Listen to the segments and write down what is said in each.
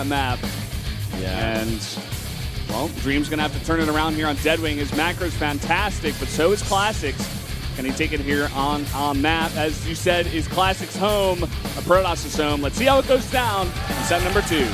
that map. Yeah. And, well, Dream's going to have to turn it around here on Deadwing. His macro's fantastic, but so is Classics. Can he take it here on map? As you said, is Classics home, Protoss' home. Let's see how it goes down in set number 2.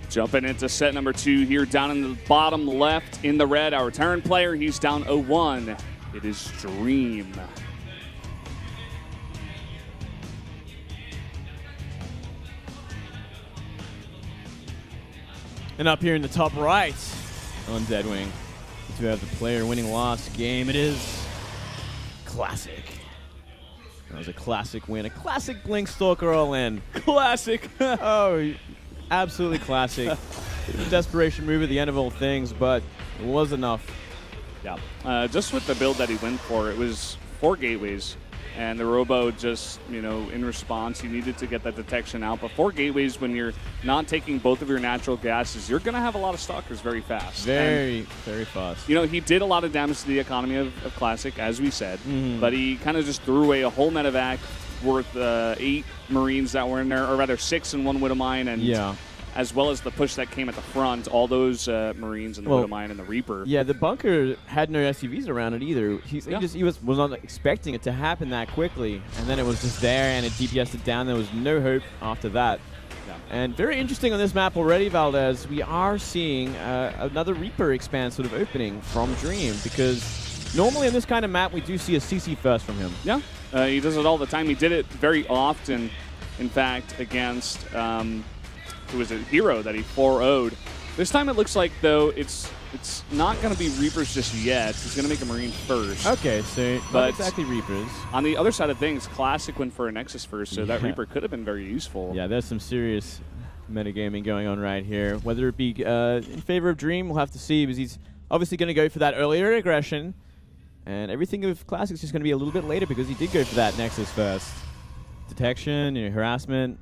Jumping into set number 2 here, down in the bottom left in the red, our return player, he's down 0-1. It is Dream. And up here in the top right on Deadwing, we have the player winning last game. It is Classic. That was a classic win, a classic Blink Stalker all-in. Classic. Oh, absolutely classic. Desperation move at the end of all things, but it was enough. Yeah. Just with the build that he went for, it was 4 gateways. And the Robo just, in response, he needed to get that detection out. But 4 gateways, when you're not taking both of your natural gases, you're going to have a lot of stalkers very fast. Very fast. He did a lot of damage to the economy of Classic, as we said. But he kind of just threw away a whole medevac worth 8 Marines that were in there, or rather 6 and 1 Widowmine. And as well as the push that came at the front, all those Marines and the Widowmine and the Reaper. Yeah, the bunker had no SUVs around it either. He was not expecting it to happen that quickly, and then it was just there, and it DPS'd it down. There was no hope after that. Yeah. And very interesting on this map already, Valdez. We are seeing another Reaper expand sort of opening from Dream, because normally in this kind of map, we do see a CC first from him. Yeah, he does it all the time. He did it very often, in fact, against... who was a hero that he 4-0'd. This time it looks like, though, it's not going to be Reapers just yet. He's going to make a Marine first. Okay, so not exactly Reapers. On the other side of things, Classic went for a Nexus first, so that Reaper could have been very useful. Yeah, there's some serious metagaming going on right here. Whether it be in favor of Dream, we'll have to see, because he's obviously going to go for that earlier aggression, and everything of Classic's just going to be a little bit later, because he did go for that Nexus first. Detection, harassment.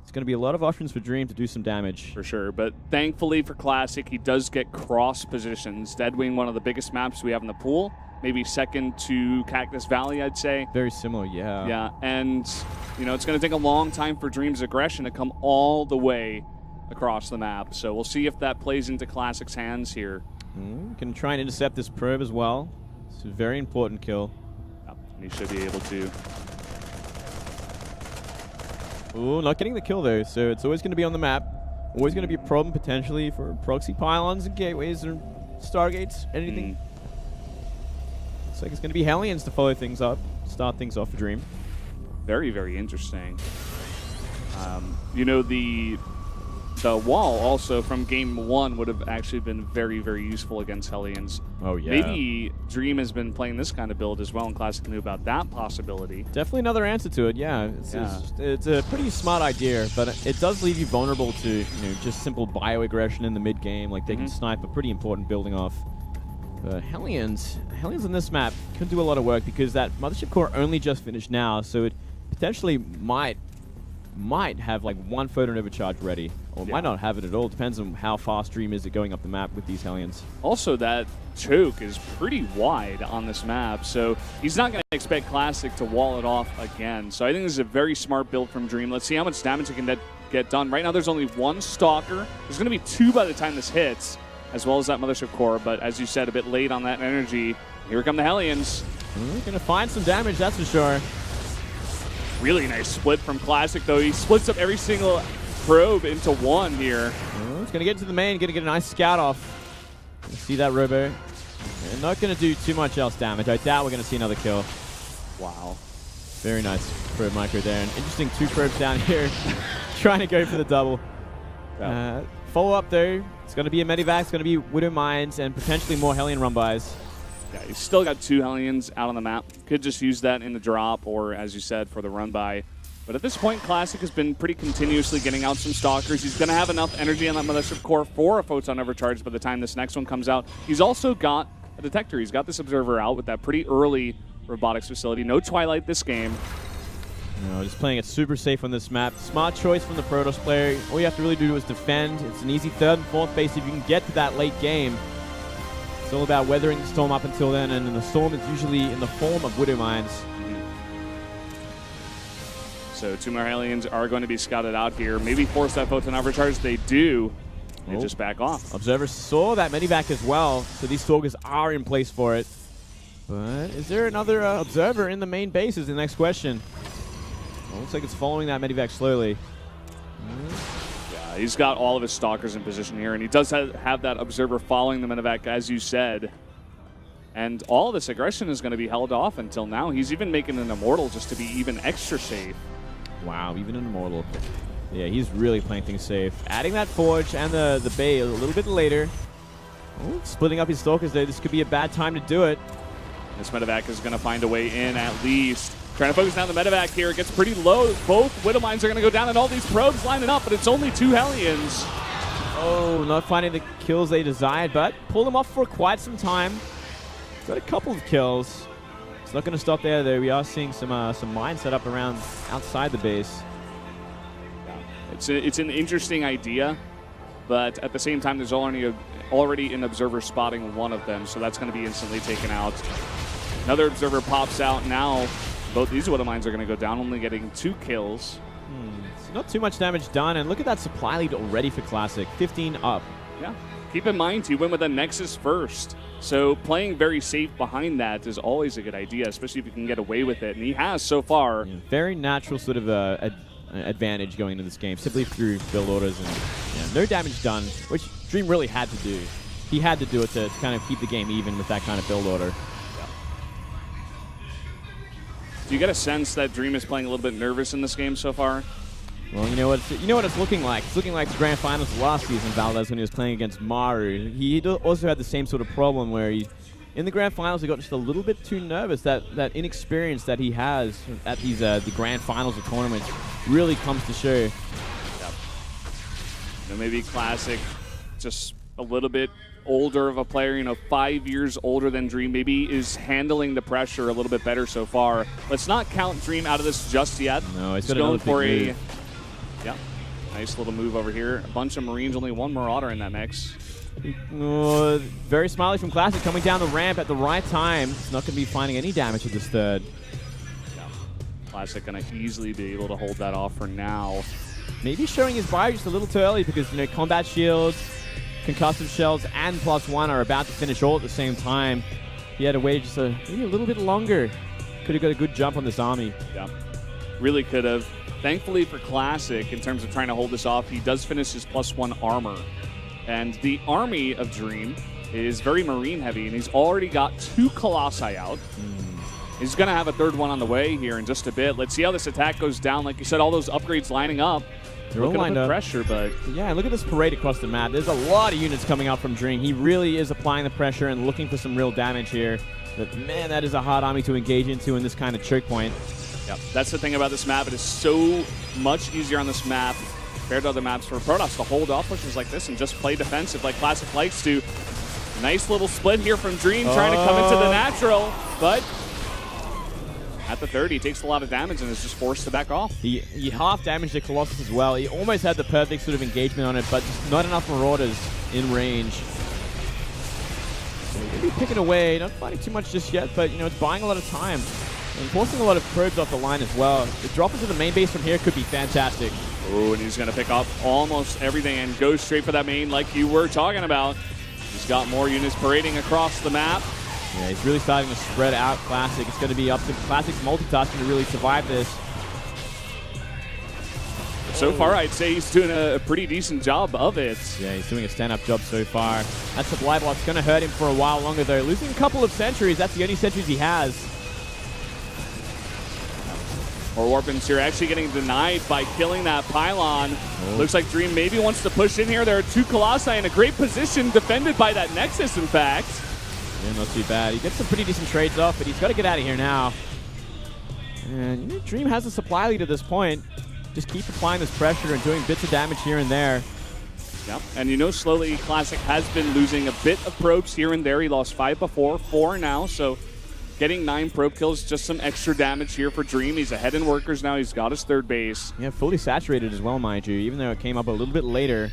It's going to be a lot of options for Dream to do some damage. For sure, but thankfully for Classic, he does get cross positions. Deadwing, one of the biggest maps we have in the pool. Maybe second to Cactus Valley, I'd say. Very similar, yeah. Yeah, and it's going to take a long time for Dream's aggression to come all the way across the map. So we'll see if that plays into Classic's hands here. Can try and intercept this probe as well. It's a very important kill. Yep, and he should be able to. Ooh, not getting the kill though, so it's always going to be on the map. Always going to be a problem potentially for proxy pylons and gateways or Stargates, anything. Looks like it's going to be Hellions to follow things up, start things off for Dream. Very, very interesting. The wall also from game 1 would have actually been very, very useful against Hellions. Oh, yeah. Maybe Dream has been playing this kind of build as well, and Classic knew about that possibility. Definitely another answer to it, yeah. It's a pretty smart idea, but it does leave you vulnerable to just simple bio-aggression in the mid-game. Like, they can snipe a pretty important building off. But Hellions on this map can do a lot of work, because that Mothership Core only just finished now, so it potentially might have like 1 photon overcharge ready, or might not have it at all. Depends on how fast Dream is at going up the map with these Hellions. Also, that choke is pretty wide on this map, so he's not going to expect Classic to wall it off again. So I think this is a very smart build from Dream. Let's see how much damage he can get done. Right now there's only 1 Stalker. There's going to be 2 by the time this hits, as well as that Mothership Core, but as you said, a bit late on that energy. Here come the Hellions. Going to find some damage, that's for sure. Really nice split from Classic, though. He splits up every single probe into 1 here. He's going to get to the main, going to get a nice scout off. See that Robo. They're not going to do too much else damage. I doubt we're going to see another kill. Wow. Very nice probe micro there. And interesting 2 probes down here. Trying to go for the double. Follow up though, it's going to be a Medivac, it's going to be Widow Mines, and potentially more Hellion run-bys. Yeah, he's still got 2 Hellions out on the map. Could just use that in the drop or, as you said, for the run-by. But at this point, Classic has been pretty continuously getting out some Stalkers. He's going to have enough energy on that Mothership Core for a Photon Overcharge by the time this next one comes out. He's also got a Detector. He's got this Observer out with that pretty early robotics facility. No Twilight this game. No, just playing it super safe on this map. Smart choice from the Protoss player. All you have to really do is defend. It's an easy 3rd and 4th base if you can get to that late game. It's all about weathering the storm up until then, and in the storm it's usually in the form of Widow Mines. So 2 more Hellions are going to be scouted out here. Maybe force that Photon Overcharge. They do. They just back off. Observer saw that Medivac as well, so these Stalkers are in place for it. But is there another Observer in the main base is the next question. Well, looks like it's following that Medivac slowly. Yeah, he's got all of his Stalkers in position here, and he does have that Observer following the Medivac, as you said. And all this aggression is going to be held off until now. He's even making an Immortal just to be even extra safe. Wow, even an Immortal. Yeah, he's really playing things safe. Adding that Forge and the Bay a little bit later. Oh, splitting up his Stalkers there. This could be a bad time to do it. This Medivac is going to find a way in at least. Trying to focus down the Medivac here. It gets pretty low. Both Widow Mines are going to go down, and all these probes lining up, but it's only 2 Hellions. Oh, not finding the kills they desired, but pull them off for quite some time. Got a couple of kills. It's not going to stop there, though. We are seeing some mines set up around outside the base. Yeah. It's an interesting idea, but at the same time, there's already an Observer spotting one of them, so that's going to be instantly taken out. Another Observer pops out now. Both these Widow Mines are going to go down, only getting 2 kills. Not too much damage done, and look at that supply lead already for Classic. 15 up. Yeah. Keep in mind, he went with a Nexus first. So playing very safe behind that is always a good idea, especially if you can get away with it. And he has so far. Yeah, very natural sort of advantage going into this game, simply through build orders and no damage done, which Dream really had to do. He had to do it to kind of keep the game even with that kind of build order. Do you get a sense that Dream is playing a little bit nervous in this game so far? Well, you know what it's looking like. It's looking like the Grand Finals of last season, Valdez, when he was playing against Maru. He also had the same sort of problem where in the Grand Finals, he got just a little bit too nervous. That inexperience that he has at these the Grand Finals of tournaments really comes to show. Yep. Maybe Classic, just a little bit older of a player, 5 years older than Dream, maybe is handling the pressure a little bit better so far. Let's not count Dream out of this just yet. No, he's going for a nice little move over here. A bunch of Marines, only 1 Marauder in that mix. Very smiley from Classic, coming down the ramp at the right time. It's not going to be finding any damage with this 3rd. Yeah. Classic going to easily be able to hold that off for now. Maybe showing his bio just a little too early because, combat shields, concussive shells, and +1 are about to finish all at the same time. He had to wait just maybe a little bit longer. Could have got a good jump on this army. Yeah, really could have. Thankfully for Classic, in terms of trying to hold this off, he does finish his +1 armor. And the army of Dream is very Marine heavy, and he's already got 2 Colossi out. He's going to have a 3rd one on the way here in just a bit. Let's see how this attack goes down. Like you said, all those upgrades lining up. They're all lined up. Pressure, but yeah, look at this parade across the map. There's a lot of units coming out from Dream. He really is applying the pressure and looking for some real damage here. But man, that is a hard army to engage into in this kind of choke point. Yep, that's the thing about this map. It is so much easier on this map compared to other maps for Protoss to hold off pushes like this and just play defensive like Classic likes to. Nice little split here from Dream, trying to come into the natural, but at the 30, he takes a lot of damage and is just forced to back off. He half damaged the Colossus as well. He almost had the perfect sort of engagement on it, but just not enough Marauders in range. So he's going to be picking away, not fighting too much just yet, but it's buying a lot of time. And forcing a lot of probes off the line as well. The drop into the main base from here could be fantastic. Oh, and he's going to pick up almost everything and go straight for that main like you were talking about. He's got more units parading across the map. Yeah, he's really starting to spread out Classic. It's going to be up to Classic's multitasking to really survive this. So far, I'd say he's doing a pretty decent job of it. Yeah, he's doing a stand-up job so far. That supply block's going to hurt him for a while longer, though. Losing a couple of sentries, that's the only sentries he has. More weapons here actually getting denied by killing that pylon. Oh. Looks like Dream maybe wants to push in here. There are two Colossi in a great position, defended by that Nexus, in fact. Yeah, not too bad. He gets some pretty decent trades off, but he's got to get out of here now. And you know, Dream has a supply lead at this point. Just keep applying this pressure and doing bits of damage here and there. Yep, and you know slowly Classic has been losing a bit of probes here and there. He lost 5 before, 4 now, so getting 9 probe kills, just some extra damage here for Dream. He's ahead in workers now. He's got his third base. Yeah, fully saturated as well, mind you. Even though it came up a little bit later,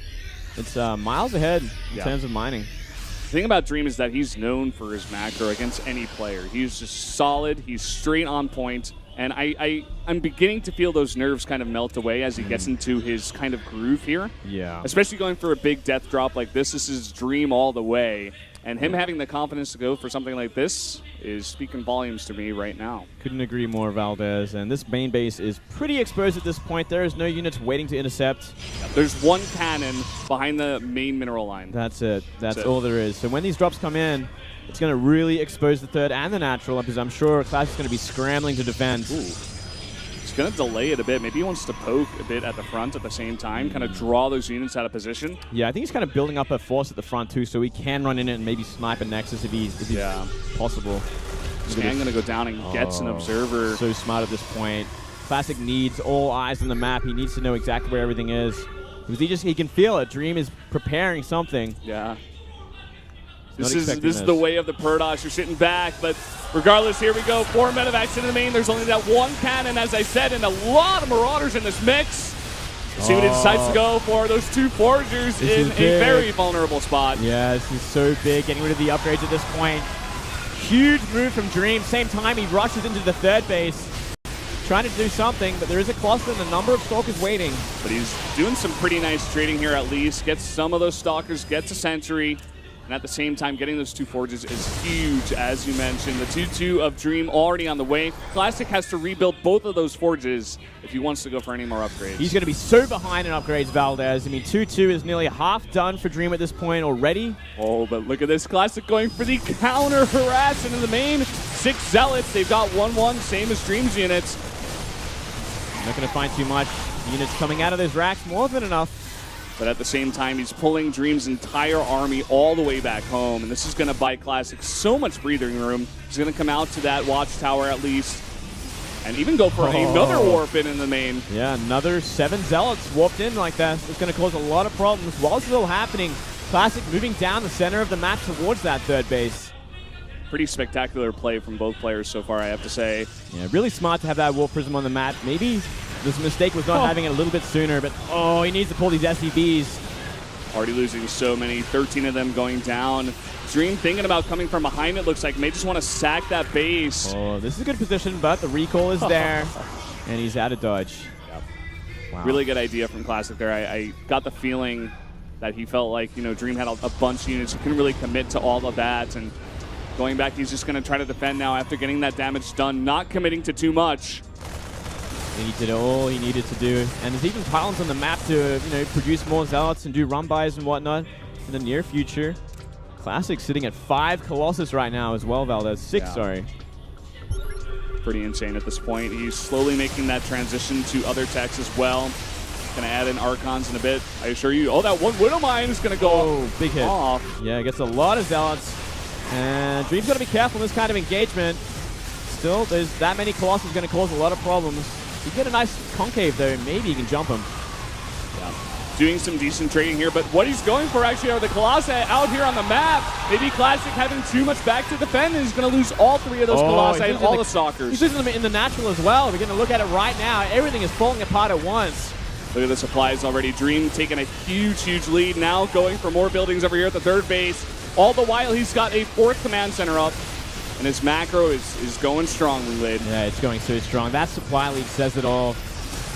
it's miles ahead in terms of mining. The thing about Dream is that he's known for his macro against any player. He's just solid. He's straight on point. And I'm beginning to feel those nerves kind of melt away as he gets into his kind of groove here. Yeah. Especially going for a big death drop like this. This is Dream all the way. And him having the confidence to go for something like this is speaking volumes to me right now. Couldn't agree more, Valdez. And this main base is pretty exposed at this point. There is no units waiting to intercept. There's one cannon behind the main mineral line. That's it. That's all there is. So when these drops come in, it's going to really expose the third and the natural, because I'm sure Classic's going to be scrambling to defend. Ooh. He's going to delay it a bit. Maybe he wants to poke a bit at the front at the same time, kind of draw those units out of position. Yeah, I think he's kind of building up a force at the front too, so he can run in it and maybe snipe a Nexus if he's possible. Scan going to go down and gets an observer. So smart at this point. Classic needs all eyes on the map. He needs to know exactly where everything is, because he can feel it. Dream is preparing something. Yeah. This is the way of the Protoss. You're sitting back, but regardless, here we go. 4 medevacs in the main. There's only that one cannon, as I said, and a lot of Marauders in this mix. See what he decides to go for. Those 2 Foragers in a very vulnerable spot. Yeah, this is so big. Getting rid of the upgrades at this point. Huge move from Dream. Same time, he rushes into the third base, trying to do something, but there is a cluster and a number of Stalkers waiting. But he's doing some pretty nice trading here at least. Gets some of those Stalkers, gets a Sentry. And at the same time, getting those 2 Forges is huge, as you mentioned. The 2-2 of Dream already on the way. Classic has to rebuild both of those Forges if he wants to go for any more upgrades. He's going to be so behind in upgrades, Valdez. I mean, 2-2 is nearly half done for Dream at this point already. Oh, but look at this. Classic going for the counter harass into the main. 6 Zealots. They've got 1-1, same as Dream's units. Not going to find too much. Units coming out of those racks, more than enough. But at the same time, he's pulling Dream's entire army all the way back home. And this is going to buy Classic so much breathing room. He's going to come out to that watchtower at least. And even go for another warp in the main. Yeah, another 7 Zealots warped in like that. It's going to cause a lot of problems. While it's still happening, Classic moving down the center of the map towards that third base. Pretty spectacular play from both players so far, I have to say. Yeah, really smart to have that Warp Prism on the map. Maybe this mistake was not having it a little bit sooner, but he needs to pull these SCVs. Already losing so many, 13 of them going down. Dream thinking about coming from behind, it looks like. May just want to sack that base. Oh, this is a good position, but the recall is there, and he's out of dodge. Yep. Wow. Really good idea from Classic there. I got the feeling that he felt like, Dream had a bunch of units. He couldn't really commit to all of that, and going back, he's just going to try to defend now after getting that damage done, not committing to too much. He did all he needed to do. And there's even pylons on the map to, produce more Zealots and do run-bys and whatnot in the near future. Classic sitting at 5 Colossus right now as well, Valdez. 6, sorry. Pretty insane at this point. He's slowly making that transition to other techs as well. Going to add in Archons in a bit. I assure you. Oh, that one Widow Mine is going to go big hit off. Yeah, gets a lot of Zealots. And Dream's got to be careful in this kind of engagement. Still, there's that many Colossus going to cause a lot of problems. You get a nice concave though, maybe you can jump him. Yeah. Doing some decent trading here, but what he's going for actually are the Colossi out here on the map. Maybe Classic having too much back to defend, and he's going to lose all 3 of those Colossi and all the Stalkers. He's losing them in the natural as well. We're going to look at it right now. Everything is falling apart at once. Look at the supplies already. Dream taking a huge lead. Now going for more buildings over here at the third base. All the while, he's got a 4th command center up. And his macro is going strong, Lid. Yeah, it's going so strong. That supply lead says it all.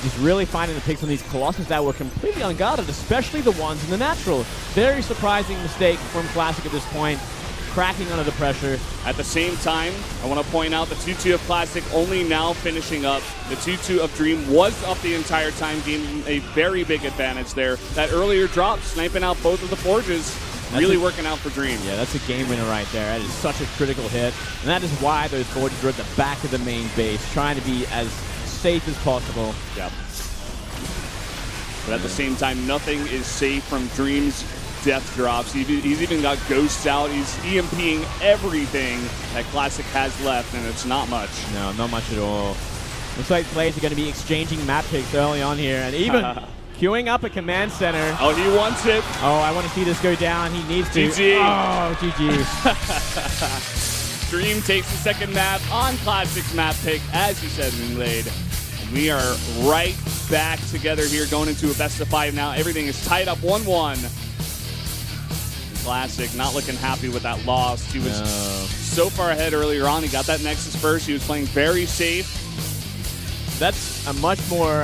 He's really finding the picks on these Colossus that were completely unguarded, especially the ones in the natural. Very surprising mistake from Classic at this point. Cracking under the pressure. At the same time, I want to point out the 2-2 of Classic only now finishing up. The 2-2 of Dream was up the entire time, gaining a very big advantage there. That earlier drop, sniping out both of the Forges. Really working out for Dream. Yeah, that's a game winner right there. That is such a critical hit. And that is why those Forges are at the back of the main base, trying to be as safe as possible. Yep. But at the same time, nothing is safe from Dream's death drops. He's even got ghosts out. He's EMPing everything that Classic has left, and it's not much. No, not much at all. Looks like players are going to be exchanging map picks early on here, and even queuing up a command center. Oh, he wants it. Oh, I want to see this go down. He needs to. GG. Oh, GG. Dream takes the second map on Classic's map pick, as you said, Moonglade. We are right back together here going into a best of 5 now. Everything is tied up 1-1. Classic not looking happy with that loss. He was so far ahead earlier on. He got that Nexus first. He was playing very safe. That's a much more,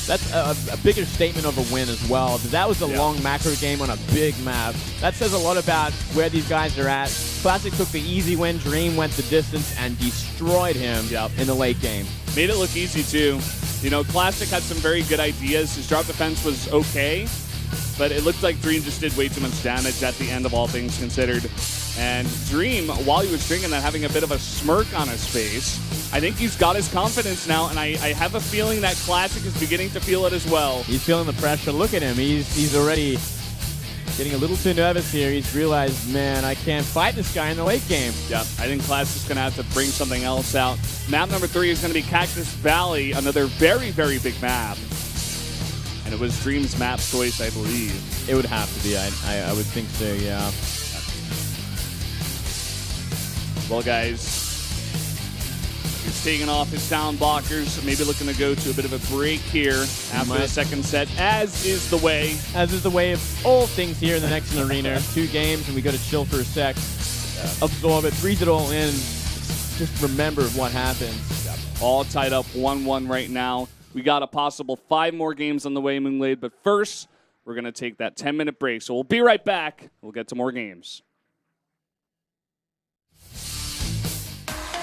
that's a bigger statement of a win as well. That was a long macro game on a big map. That says a lot about where these guys are at. Classic took the easy win. Dream went the distance and destroyed him in the late game. Made it look easy, too. You know, Classic had some very good ideas. His drop defense was okay, but it looked like Dream just did way too much damage at the end of all things considered. And Dream, while he was drinking that, having a bit of a smirk on his face. I think he's got his confidence now, and I have a feeling that Classic is beginning to feel it as well. He's feeling the pressure. Look at him. He's already getting a little too nervous here. He's realized, man, I can't fight this guy in the late game. Yeah, I think Classic's going to have to bring something else out. Map number 3 is going to be Cactus Valley, another very, very big map. And it was Dream's map choice, I believe. It would have to be. I would think so, yeah. Well, guys, he's taking off his sound blockers, maybe looking to go to a bit of a break here after the second set, as is the way. As is the way of all things here in the next arena. 2 games, and we got to chill for a sec, absorb it, breathe it all in, just remember what happens. All tied up 1-1 right now. We got a possible 5 more games on the way, Moonglade, but first, we're going to take that 10-minute break. So we'll be right back. We'll get to more games.